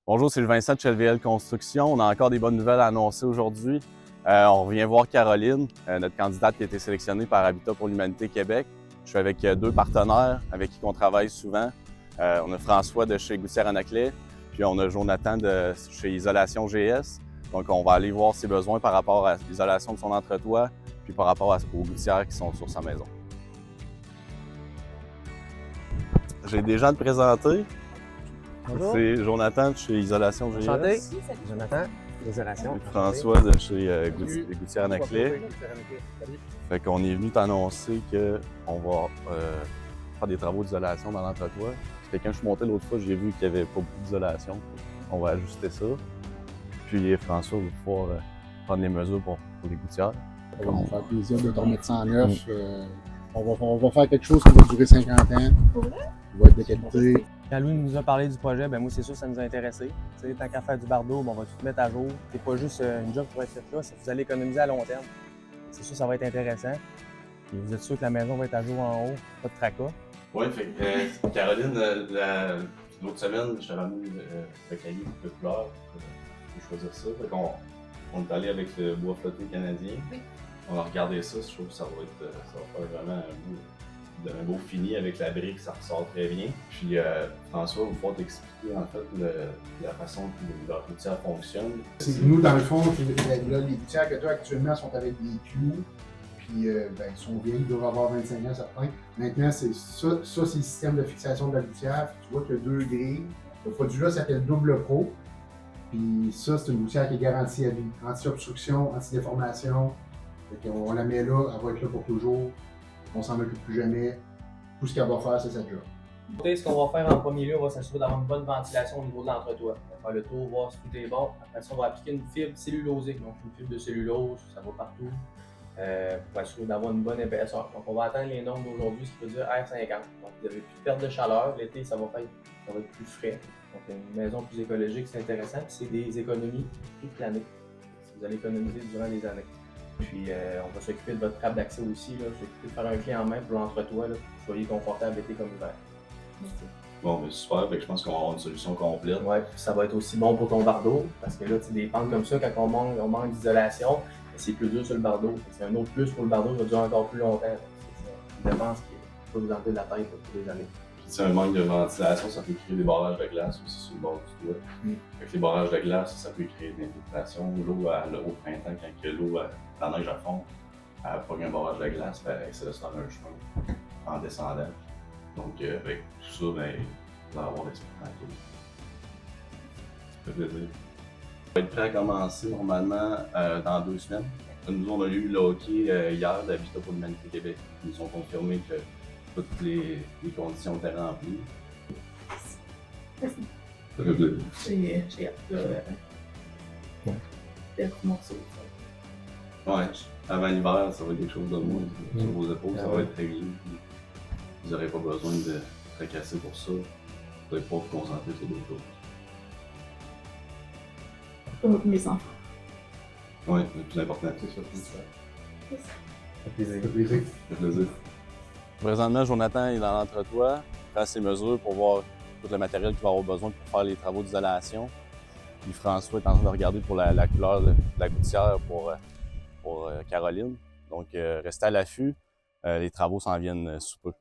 Bonjour, c'est Vincent de chez LVL Construction. On a encore des bonnes nouvelles à annoncer aujourd'hui. On revient voir Caroline, notre candidate qui a été sélectionnée par Habitat pour l'Humanité Québec. Je suis avec deux partenaires avec qui on travaille souvent. On a François de chez Gouttière-Anaclet, puis on a Jonathan de chez Isolation GS. Donc, on va aller voir ses besoins par rapport à l'isolation de son entretoit, puis par rapport aux gouttières qui sont sur sa maison. J'ai des gens à te présenter. Bonjour. C'est Jonathan de chez Isolation GS. Enchanté. Jonathan, Isolation. Et François de chez Gouttière-Anaclet. Fait qu'on est venu t'annoncer qu'on va faire des travaux d'isolation dans l'entretoit. Parce que quand je suis monté l'autre fois, j'ai vu qu'il n'y avait pas beaucoup d'isolation. On va ajuster ça. Puis François va pouvoir prendre les mesures pour les gouttières. Ça va nous faire plaisir de te remettre ça en œuvre. On va faire quelque chose qui va durer 50 ans. Qui va être de qualité. Quand Louis nous a parlé du projet, moi c'est sûr que ça nous a intéressé. Tant qu'à faire du bardeau, on va tout mettre à jour. C'est pas juste une job pour être faite là, vous allez économiser à long terme. C'est sûr que ça va être intéressant. Et vous êtes sûr que la maison va être à jour en haut, pas de tracas. Oui, fait que Caroline, l'autre semaine, je t'ai ramené le cahier de couleur pour choisir ça. Fait qu'on est allé avec le bois flotté canadien. Oui. On a regardé ça, je trouve que ça va faire vraiment un beau fini avec la brique, ça ressort très bien. Puis François va pouvoir t'expliquer en fait la façon que leur gouttière fonctionne. Nous, dans le fond, là, les gouttières que tu as actuellement sont avec des clous. Puis ils sont vieilles, ils doivent avoir 25 ans certains. Maintenant, c'est ça c'est le système de fixation de la gouttière. Tu vois qu'il y a deux grilles. Le produit-là s'appelle Double Pro. Puis ça, c'est une gouttière qui est garantie à vie. Anti-obstruction, anti-déformation. On la met là, elle va être là pour toujours. On s'en occupe plus jamais. Tout ce qu'elle va faire, c'est cette job. Ce qu'on va faire en premier lieu, on va s'assurer d'avoir une bonne ventilation au niveau de l'entretoit. On va faire le tour, voir si tout est bon. Après ça, on va appliquer une fibre cellulosique, donc une fibre de cellulose, ça va partout. Pour assurer d'avoir une bonne épaisseur. Donc on va atteindre les normes d'aujourd'hui, ce qui veut dire R50. Donc vous n'avez plus de perte de chaleur. L'été, ça va être plus frais. Donc une maison plus écologique, c'est intéressant. Puis c'est des économies toute l'année. Vous allez économiser durant les années. Puis on va s'occuper de votre trappe d'accès aussi. S'occuper de faire un clé en main pour l'entretoit, pour que vous soyez confortable été comme hiver. Bon, mais super, je pense qu'on va avoir une solution complète. Ouais, puis ça va être aussi bon pour ton bardeau, parce que là, des pentes comme ça, quand on manque d'isolation, c'est plus dur sur le bardeau. C'est un autre plus pour le bardeau, ça va durer encore plus longtemps. C'est une dépense qui peut vous enlever de la tête pour des années. Puis un manque de ventilation, ça peut créer des barrages de glace aussi sur le bord du toit. Avec les barrages de glace, ça peut créer de l'infiltration. L'eau au printemps, quand l'eau, la neige à fond, elle pogne un barrage de glace, ça laisse faire un chemin en descendant. Donc avec tout ça, vous allez avoir l'expérience. Ça fait plaisir. On va être prêt à commencer normalement dans 2 semaines. Nous, on a eu le hockey hier d'Habitat pour l'Humanité Québec. Ils nous ont confirmé que toutes les conditions étaient remplies. Merci. Ça fait plaisir. J'ai hâte de commencer. Ouais, avant l'hiver, ça va être quelque chose de moins sur vos épaules, ça va être réglé. Vous n'aurez pas besoin de tracasser pour ça. Vous n'allez pas vous concentrer sur d'autres choses. Comme mes enfants. Oui, le plus important, c'est ça. C'est ça. Ça fait plaisir. Ça fait plaisir. Présentement, Jonathan est dans l'entretoit, prend ses mesures pour voir tout le matériel qu'il va avoir besoin pour faire les travaux d'isolation. Puis François est en train de regarder pour la couleur de la gouttière pour Caroline. Donc, restez à l'affût. Les travaux s'en viennent sous peu.